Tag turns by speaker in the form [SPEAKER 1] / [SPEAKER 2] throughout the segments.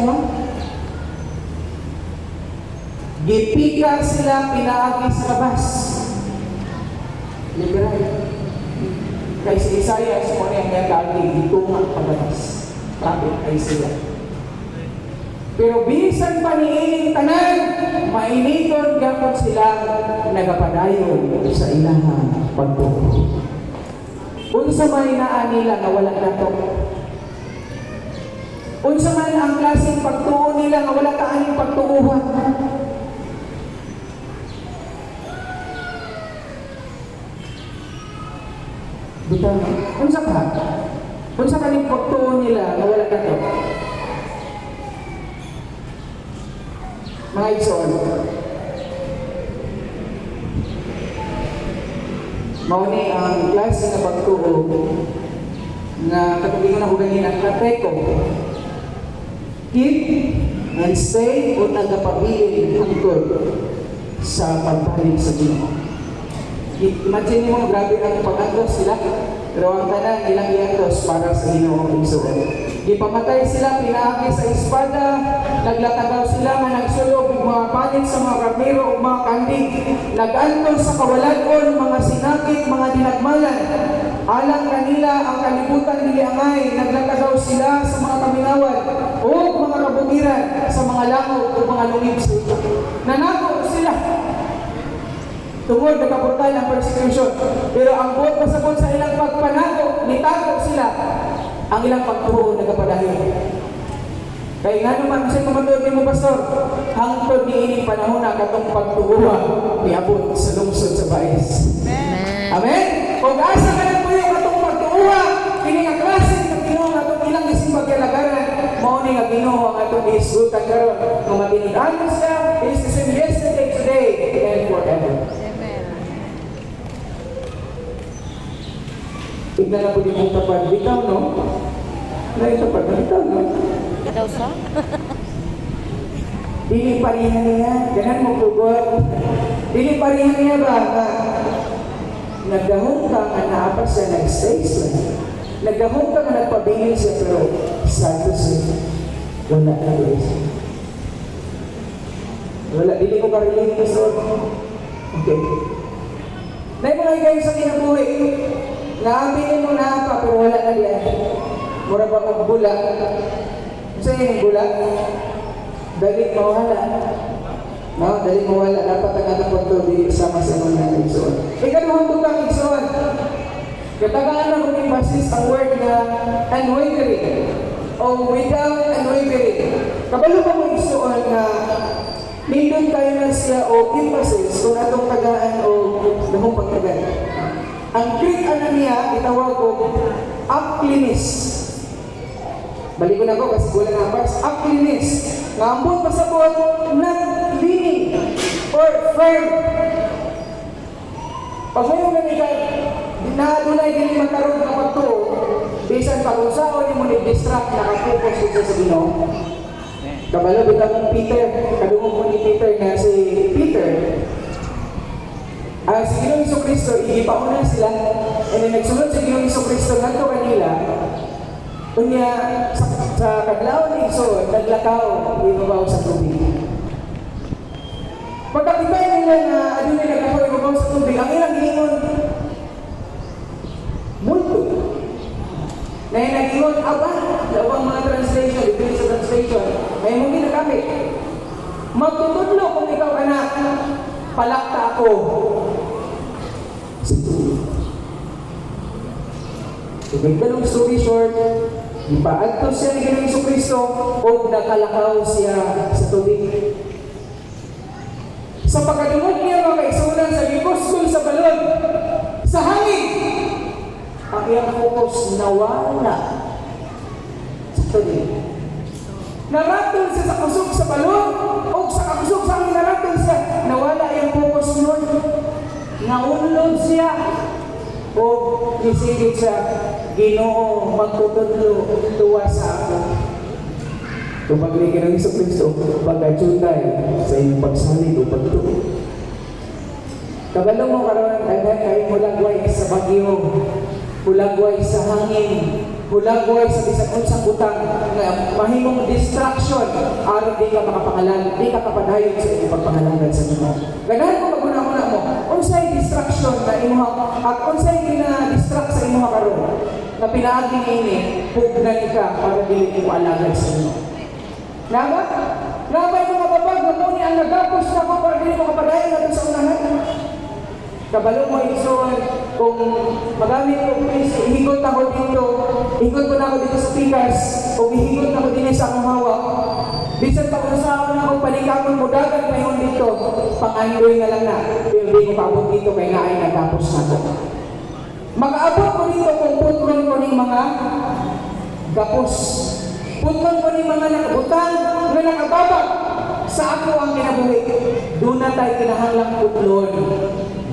[SPEAKER 1] ha? Gipika sila, pinaagi sa labas. Liberal. Kay si Isaiah, sa mga yung nagaging gitunga palabas. Traffic ay sila. Pero bisan pa niining tanan, mainiton gapon sila nagapadayon sa ilahan pagtuo. Unsa man inaan nila nga wala nato. Unsa man ang klaseng pagtuo nila nga wala kaaning pagtuuhan. Bitaw, unsa ka? Unsa kaning pagtuo nila nga wala nato? Mga igsoon. Mauni ang klase na pagtuo nga katulad na ko ganina kateko. Keep and stay o tagapabilin hangtod sa pagbalik sa Ginoo. Imagine mo, grabe ang pag-antos sila, pero ang tanan ilang iantos para sa Ginoo igsoon. Gipamatay sila, pinaagi sa espada, naglatagaw sila nga nagsulog mga palit sa mga karnero o mga kandig, nag-antos sa kawalagon, mga sinakit, mga dinagmalan. Alang kanila ang kalibutan niliangay, naglatagaw sila sa mga kamingawan o mga kabukiran, sa mga langaw o mga lungib sa ito. Nanako sila tungod nagkapunta ng persecution. Pero ang buot pasabot sa ilang pagpanako, nitago sila ang ilang pagtuo nagapadayon. Kaya nga naman, siya kumatuod mo, Pastor, hangtod ni ining panahon na katong pagtuuha niabot sa lungsod sa Baez. Amen? Amen? Kung asa ka na po yung katong pagtuuha, kining ang klase ng Ginoo nga itong ilang isimbag kalagaran, mauni nga Ginoo ang atong isgutan karon kung matinigaan siya, it is the same yesterday, today, and forever. Tignan na po din mong tapad. Bitaw, no? May tapad na bitaw, no?
[SPEAKER 2] Daw sa?
[SPEAKER 1] Dili parihan niya. Ganan mo pugot. Dili parihan niya ba? Nagdahong ka nga naapas siya nag-stays lang. Nagdahong ka nga nagpabingin siya pero santo siya. Wala na guys. Wala. Dili ko kariling ito, Lord. Okay. Naimulay kayo sa kinabuhi. Naaminin mo na pa, pero wala na diyan. Mura ba magbula? Saan yung bula? Dali mawala. No, dali mawala. Dapat ang atapon to di sama sa mga igsoon. Ikaduhang butang igsoon. Katagaan na kung basis ang word na unwavering o without unwavering. Kabalo ba mo igsoon na nindun tayo na siya o emphasis kung atong tagaan o dahong pagtagaan. Ang Greek ano niya, itawag ko, aklinis. Balik ko na ko kasi wala na pas. Aklinis. Ngambot pasabot, not leaning or firm. Pag mo yung ganito, na gini matarong na pagto, bisan pa kung saan yung mo ni-distract, nakapupos dito sa Ginoo. Kabalo, bitang Peter, kadungog mo ni Peter na si Peter, si Ginoong Jesucristo, igipauna sila, and then nagsunod si Ginoong Jesucristo ngadto kanila, unya sa kadlaw ni Iso, naglakaw, ibabaw sa tubig. Pagkakita nila na adunay naglakaw, ibabaw sa tubig, ang ilang giingon, multo. Na yung nag-ingon, ang mga translation, depende sa translation, may mong ginagamit. Magtutudlo kung ikaw anak, palakta ako. So, ganong story short, ipaadto siya ni Ginoong Jesucristo o nakalakaw siya sa tubig. Sa pagkadungog niya mga kaigsunan sa gikuskol sa balon, sa hangin, ang iyang focus nawala sa tubig. Naratol siya sa kusog sa balon o sa kakusog sa hangin, naratol siya, nawala iyang focus nun. Naunlod siya o isigit siya, Ginoo, magtutudlo, tuwa sa ako. Tumagli ka ng Jesucristo, pag-adyutay sa inyong pagsalig o pagtuo. Kabalo mo karoon, daghan kayo mulagway sa bagyo, mulagway sa hangin, hulagway sa bisan unsang butang nga mahimong distraction aron di ka makapangalan, di ka kapadayon sa imong pagpangalangan sa Ginoo. Ganahan ko maguna-una mo, unsay distraction na imuha at unsay gina-distract sa imuha karon na pinaagi niini pugnan ka para dili mo alagad sa Ginoo. Naba? Nabay mga babag na muni ang nagapos na ko para dili mo kapadayon natin sa unahan. Kabalo mo igsoon kung magamit ko please, ihigot ako dito, ihigot ko na ako dito sa pikas, o ihigot ako din sa akong hawak. Bisan pa kung saan na ako panikamon mo dagat ngayon dito, pang-andoy na lang na, pero di ko paabot dito kay nga ay nagapos na ko. Mag-aabot ko dito kung putman ko ng mga gapos. Putman ko ng mga nakabutang na nakababag sa ako ang kinabuhi. Doon na tayo kinahanglang putlon.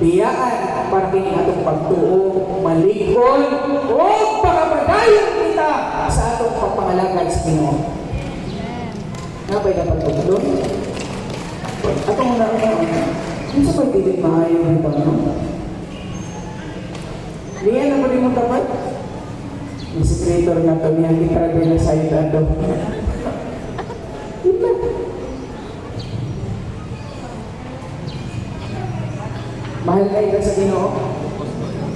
[SPEAKER 1] Biyaan para kini atong pagtuo, malikon, o pakapadayon kita sa atong pagpangalagad sa Ginoo. Napay dapat putlon? Atong muna kung sa pagdidig maayo ng Panginoon. Niyan na pwede mong tapat? Yung secretor na ito niya, gitrabe na sa ito ato. Mahal kayo sa Ginoo.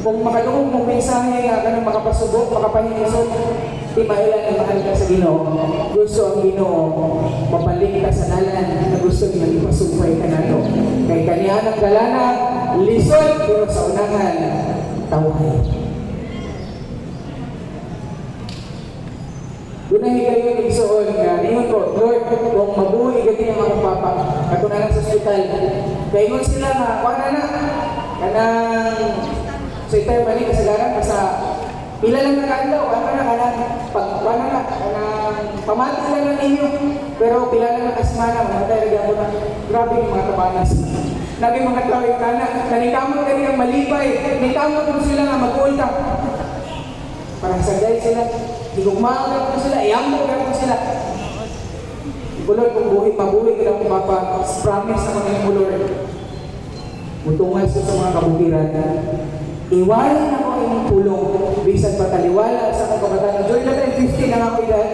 [SPEAKER 1] Kung makalungog mong mensahe nga ganun makapasubok, makapahingisot, di mailan ang mahal ka sa Ginoo. Gusto ang Ginoo mapalik ka sa nalan na gusto niya ipasumpay ka na ito. Kay kaniya ng galana, lisod, pero sa unangan, tawahay. Gunahin kayo ng igsoon nga, niyon ko, Lord, kung mabuhay gati ang mga papa, kato na lang sa hospital, kayo sila nga, wala na, kanang, sa itay balik kasagaran, basta, pila lang na kandaw, wala na, kanang, pamati lang na ninyo, pero pila lang na kasimana, mga tayo, regalo na, grabe yung mga tabanas. Nabi mga tao yung kanan, nanikamot ka rin ang malipay, nikamot mo sila nga mag-ulta. Parang sagay sila, higugmaan ko sila, iyambo ko sila. Lord, kung mabuhay ka lang kung Papa, promise naman ng Lord. Mutungan sa mga kabukiran. Iwalan ako inyong pulong, bisan pataliwala sa mga kabataan. Joy na tayo, 50 na ako ilan.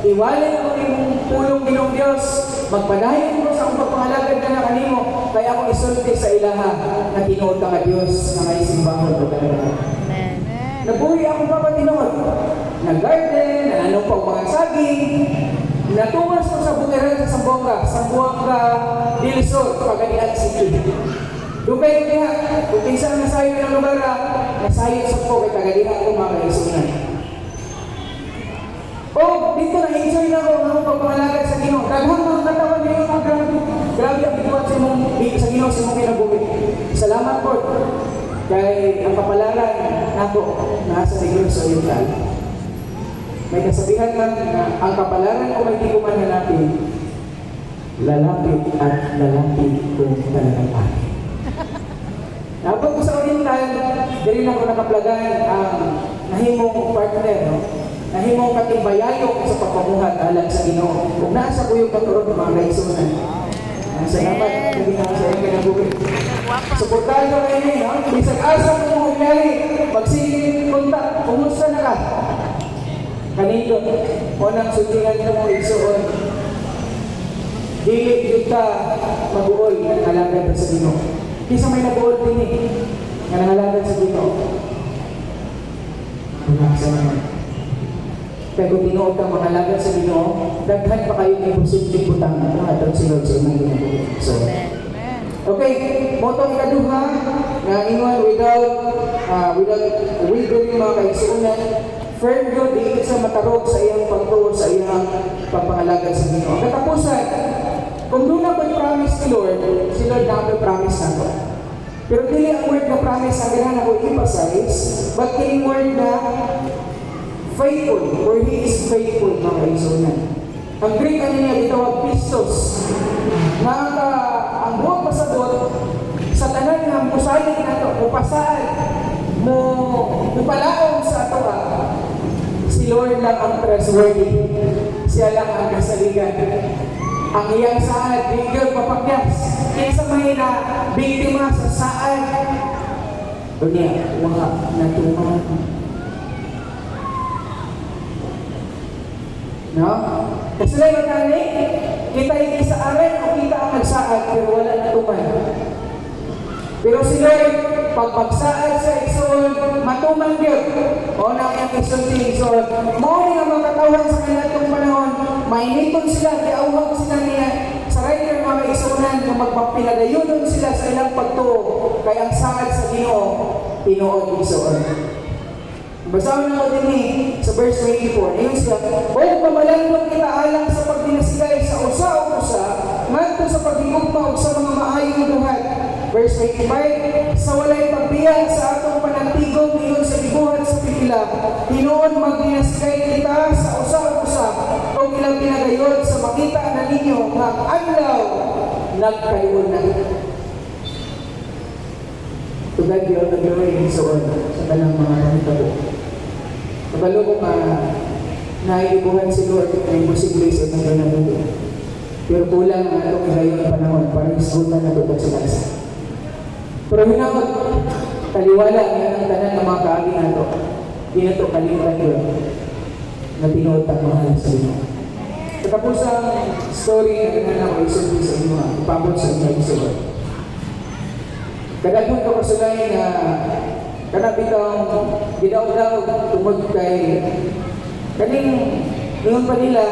[SPEAKER 1] Iwalan ako inyong pulong Ginoong Diyos. Magpadahin mo sa akong pagpangalagad ka na kanimo. Kaya ako isulti sa ilaha na tinuod ka nga Diyos na may simbahon o talaga. Nabuhi akong papatinood. Nag-garden, nananong mga saging. Natumas ko sa bukiran sa Sambuanga, Dilisod, Pagadian City. Dugay niya, kung pinsan na sayo ng lugar, nasayo sa po kay Pagadian ko mga kaisunan. O, dito na-enjoy na ako ng pagpangalagad sa Ginoo. Daghang mga katawan niyo yung mga grabe ang bituan sa Ginoo sa mong kinabuhi. Salamat po. Kaya ang kapalaran nako nasa Negros Oriental. May kasabihan man na ang kapalaran ko may di ko man hanapin, lalapit at lalapit kung talagang akin. Napag ko sa Oriental, dili na ko nakaplagan ang nahimong partner, no? Nahimong katimbayayok sa pagpamuhat alang sa Ginoo. Kung nasa kuyog katurog ng mga kaisunan. Salamat, hindi na sa inyo kinabuhi. Suportahan ko kayo no? Bisag asa ko mo nangyari, magsigil kontak, kumusta na ka? Kanito, unang sundingan ko mo igsuon. Dili kita mag-uol ng alagad sa Ginoo. Kisa may nag-uol din ng alagad sa Ginoo. Bunaksa naman. Kaya kung tinuod ka mga alagad sa Ginoo, daghan pa kayo ng posibleng butang na atong sinod sa imong ginagawa. So, okay, motong ikaduha na ingon without wavering mga kaigsuunan, firm yun, di sa matarog sa iyang pagtuo sa iyang pagpangalagad sa Ginoo. Katapusan, kung doon na ko'y promise ni Lord, si Lord na ko'y promise na ko. Pero dili ang word na promise na ganahan ako emphasize, but kining word na faithful, or He is faithful mga kaigsuunan. Ang Greek ano niya, bitawag pistos. Ang buwag pasadot, sa tanan ng musalig na ito, upasaan, mupalaong sa ito si Lord lang ang trustworthy. Siya lang ang kasaligan. Ang iyang saad, bigyan papakyas. Kaya sa may na biktima sa saad. O niya, wala na tumahan. No? Kasi lang yung tani, kita hindi sa amin o kita ang nagsaad, pero wala na tuman. Pero si Lord, pag magsaad sa igsoon, matuman yun. O na ang igsoon si igsoon. Mao nga makatawhan sa kanila itong panahon, mainiton sila, kiauhang sila niya, sa rider mga igsuunan, na magpapilagayunon sila sa ilang pagtuo, kaya ang saad sa Ginoo, tinuod igsoon. Basahin na ko din sa verse 24. Ayun siya, o pamalandong kita alang sa pagdinasigay sa usa o usa, ngadto sa pagigugma o sa mga maayong buhat. Verse 25, sa walay pagbiyan sa atong panantigong ingon sa gibuhat sa pipila, tinuod magdinasigay kita sa usa o usa, o ilang pinagayon sa makita na ninyo nga adlaw nagkayod na. To God be all the glory and so on sa talang mga pangitabo. Kabalo ko naiibuhan si Lord na imposible sa itong ganabuto. Pero kulang ang atong ilayon ng panahon para isgutan na tutog sa bansa. Pero hinakot, taliwala nga ang tanan ng mga kaagi nato. Di na ito kalimutan yun na tinuod ang mahal sa inyo. Katapos ang story na ginana ko isulti sa inyo, ipabot sa inyo isulti. Kadaghang kapasulay na kanabitang gidaw-daw tungod kay kaning ingon pa nila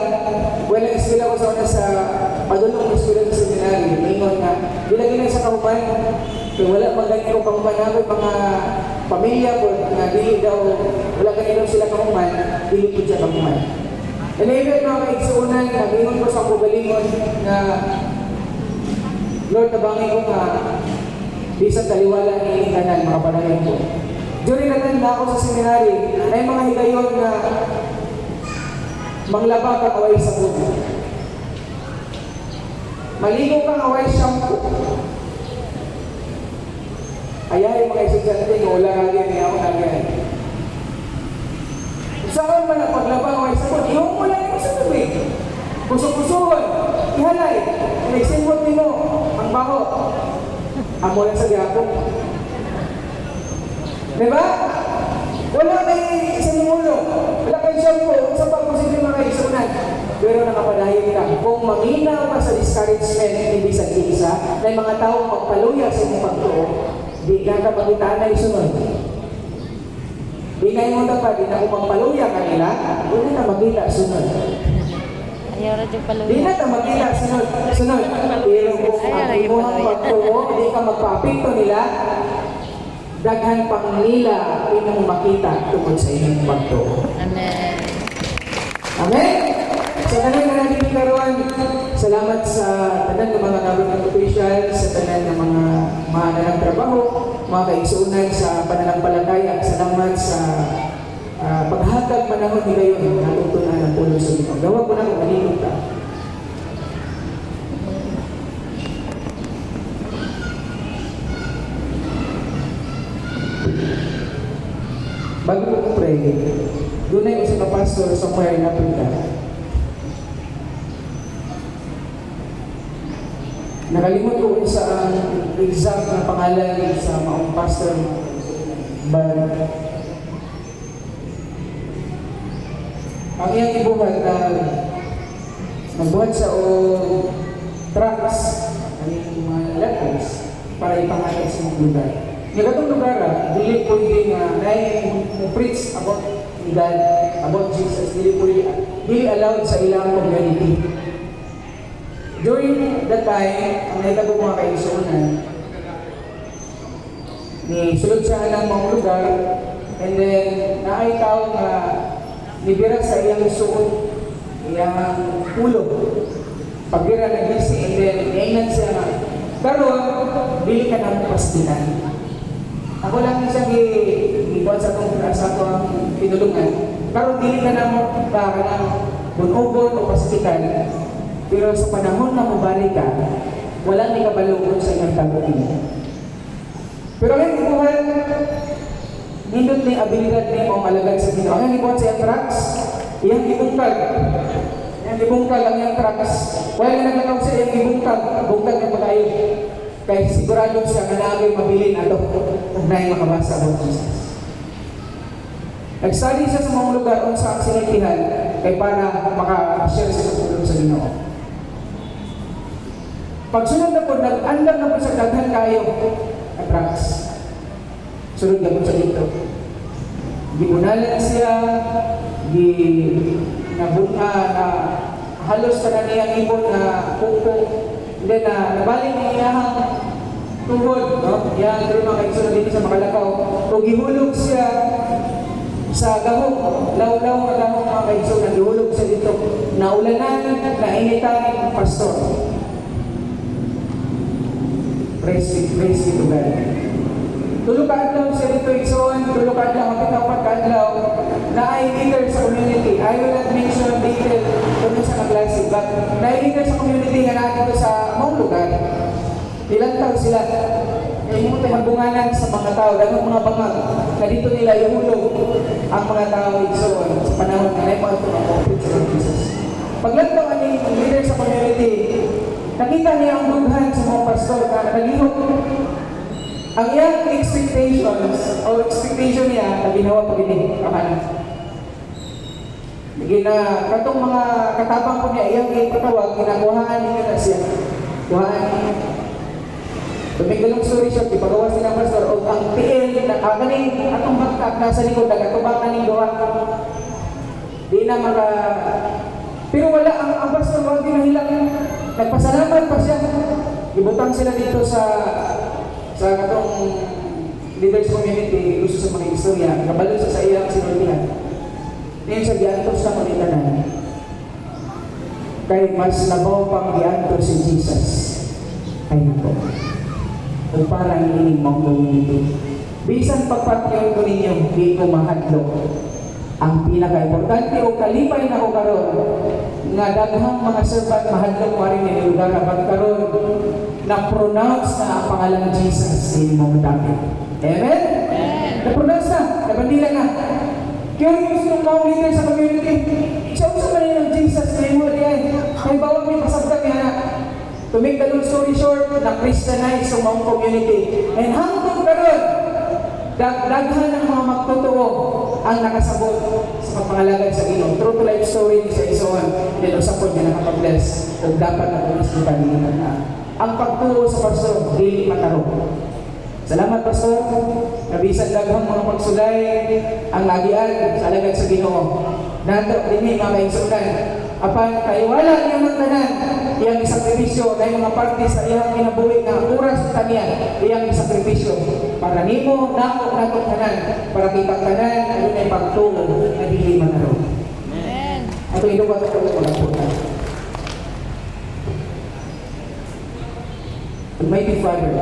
[SPEAKER 1] wala eskwela ko sa una sa padulong eskwela sa seminary ingon nga bilagi na sa kahuman kaya wala magani ko kahuman namin mga pamilya ko nga dili daw wala ganito sila kahuman dili po siya kahuman and even mga kaigsuunan nag-ingon ko sa kugalingon na Lord nabangi ko nga bisang taliwala ni kanan mga panayon ko. During natanda ako sa seminary, may mga higayon na manglaba kang away sa buto. Maligo kang away shampoo. Ayahin mga estudyante nga wala kagyan niya ako kagyan. Saan man ang paglaba ang away sa buto? Iyon mo lang yung sa tubig. Kusok-kusuhon. Ihalay. Nagsimot mo ang baho. Amo lang sa gapon. Diba? Wala may isang ulo. Wala kayong shampoo. Sa pag-posible mga kaisunan. Pero nakapadahin ka. Kung maminaw ka sa discouragement, hindi sa isa, may mga taong magpaluya sa inyong pagtuo, di na ka magitaan na isunod. Di na yung dapat, di na kung magpaluya kanila, hindi na magila sunod. Di na ka magila sunod. Pero kung ang imuhang pagtuo, di ka magpapito nila, daghan pang nila inong makita tungkol sa inyong pagtuo.
[SPEAKER 2] Amen.
[SPEAKER 1] Amen? So, tanan na natin karoon. Salamat sa tanan ng mga government officials, sa tanan ng mga nanang trabaho, mga kaigsuunan sa pananampalataya. Salamat sa paghatag panahon ni kayo natutunan ng pulo sa Ginoo. Gawa ko na kung kanino ka. Bago ko pray, doon ay isa na pastor somewhere in Africa. Nakalimot ko kung sa exact na pangalan sa maong pastor. Ang iyang ibuhat na nagbuhat sa trucks, ang mga letters, para ipangalan sa mga lugar. Yung katong lugar, dili po yung preach about God, about Jesus, dili allowed sa ilang community. During that time, ang naitabo mga kaisunan, ni sulod siya ng mga lugar, and then naay tao nga nibira sa iyang suot, iyang ulo. Pagbira na gisi, and then iainan siya nga, pero dili ka na pastinan. Ako lang siya gibuhat sa itong pinulungan. Pero dili ka na mo para ng bunubon o pastikan. Pero sa panahon na mabalik ka, walang ikabalungon sa iyong tagutin. Pero ang ibuhat, nindot ni abilidad ni mo malagay sa Ginoo. Ang ibuhat sa iyang trucks, iyang ibungkag. Iyang ibungkag ang iyang trucks. Wala naglakaw sa iyang ibungkag. Bungkag na pag-ayo. Kaya sigurado siya na nagay mabilin ato kung na yung makabasa about Jesus. Nag-study siya sa mga lugar kung saan sinitihan. kay para maka-share sa tulong sa Ginoo. Pagsunod na po, nag-andam na po sa daghan kayo at tracks. Sunod na po sa dito. Gibunalan siya, nabunga na halos pa na niyang ibon na kuko. Then nabalik niya iyahang tuhod, no? Yan, pero mga kaisunod dito sa Makalakaw. Kung gihulog siya sa gahong, law-law na gahong mga kaisunod, gihulog siya dito. Naulanan, nainitan ang pastor. Praise be to God. Tulog ka adlaw siya dito, Ikson. Tulog ka adlaw, kapit-apat ka adlaw na ay leader sa community. I will not mention detail kung sa kaklase, but na ay leader sa community nga na dito sa mong lugar. Ilang tao sila? Kaya mo tayo magbunganan sa mga tao, dagang mga bangag na dito nila ihulog ang mga tao, Ikson, sa panahon na na mga tumapapit sa Jesus. Paglantaw ani ang leader sa community, nakita niya ang dughan sa mga pastor na nalihok. Ang iyang expectations o expectation niya na ginawa pag ini kaman. Katong mga katabang po niya iyang ipatawag, ginakuhaan niya na siya. Kuhaan niya. Tumigilong story siya, ipagawa sila pastor o ang PL na kagaling atong bagkak nasa likod, nagatubang na ning gawa. Di na maka... Pero wala, ang pastor wag ginahilang. Nagpasalamat pa siya. Ibutang sila dito sa katong leaders community, gusto sa mga istorya, kabalo sa iyang sinultihan. Ngayon sa giantos na manitanan, kay mas nabaw pang giantos si Jesus. Ayun po. O parang ining mga community. Bisan pagpatyon ko ninyo, di ko mahadlok. Ang pinaka-importante o kalipay na ko karon nga daghang mga servant mahadlok pa rin ni lugar na pagkaroon na pronounce na ang pangalan ng Jesus sa inyong dapit. Amen? Na-pronounce na, nabandila na. Curious nung mga leader sa community, siya sa manila ng Jesus sa inyong diyan. Kaya bawang may pasabda niya na to make the long story short, na-Christianize sa mga community. And hanggang karon, daghan ng mga magtotoo ang nakasabot sa pagpangalagay sa Ginoo. True to life story ni sa Isoan, dito sa pod na nakapag-bless o dapat na pulis ng panigilan na ang pagtuo sa pastor, di matarong. Salamat pastor, nabisan daghang mga pagsulay ang lagian sa alagad sa Ginoo. Nato din mga kaigsunan, apan kaiwala niya ng tanan, iyang isakripisyo na mga parte sa iyang kinabuhi na oras sa kanya, iyang isakripisyo para nimo nako natong tanan, para kitang tanan ano ay pagtuo na dili manaro. Amen. Ato iluwa ta ko wala po ta. Almighty Father,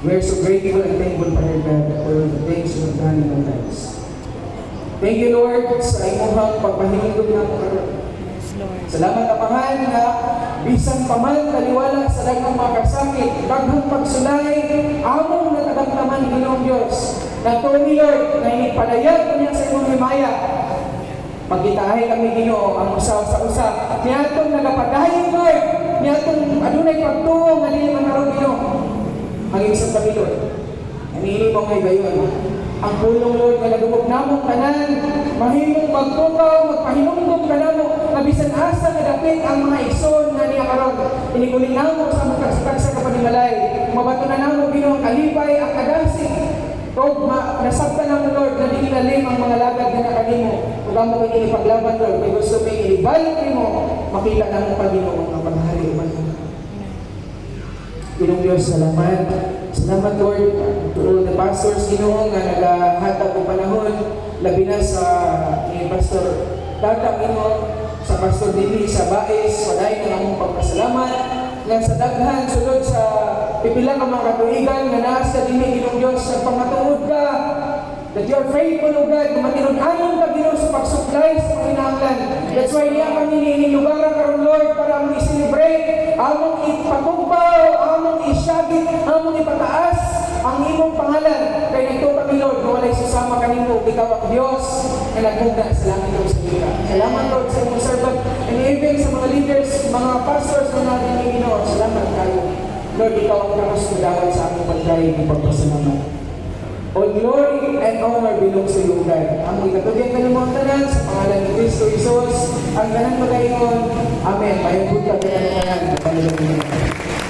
[SPEAKER 1] we are so grateful and thankful for your God for the things you have done in our lives. Thank you, Lord, sa imuhang pagpahingod na karon. Salamat Amahan nga bisan paman kaliwala sa daghang mga kasakit, daghang pagsulay, among natadamdaman ng Ginoong Diyos. Nato ni Lord na inipadayag niya sa imong himaya. Pagkitahay kami Ginoo ang usaw sa usa. Niyatong nagapadayon Lord, niyatong adunay pagtuo nga dili man karon Ginoo. Ang isang kami Lord. Anili mo ngay gayon. Ang pulong Lord nga nagumog namong tanan, mahimong magtukaw, magpahinumdum ka namo, mabisan asa nga dapit ang mga igsoon nga niya karon. Iniguling namo sa magkastak sa kapanimalay. Mabato na namo Ginoo ang kalipay, ang kadasig. Kung nasabta namo Lord na di ilalim ang mga lagad nga nakanimo. Kung mo kayo ipaglaban Lord, may gusto may ibalik mo, makita namo pa Ginoo ang paghari man. Ginoo Diyos, salamat. Salamat Lord to all the pastors Ginoo nga nagahatag og panahon labi na sa ni Pastor Tata Ginoo, sa Pastor Dili sa Baes, waday na among pagpasalamat nga sa daghan sulod sa pipila ka mga katuigan nga naa sa dinhi Ginoo Dios sa pamatuod ka that you are faithful O God, matinud-anon ka Ginoo sa pagsupply sa kinahanglan. That's why niya kami nilugar karon Lord para among i-celebrate, among ipatugbaw, among isyagit, among ipataas ang imong pangalan. Kay nagtuo kami Lord, na walay susama kanimo, ikaw ang Diyos na nagmugna sa langit o sa lupa. Salamat Lord sa imong servant and even sa mga leaders, mga pastors na natin ni Ginoo. Salamat kayo. Lord, ikaw ang kamas kudawat sa among pagdayag ng pagpasalamat. All glory and honor belongs to you, God. Ang ikatugyan ka ng mga tanan sa pangalan ni Kristo Jesus, ang tanan pagkaingon. Amen. Mayong buta ka ng tanan.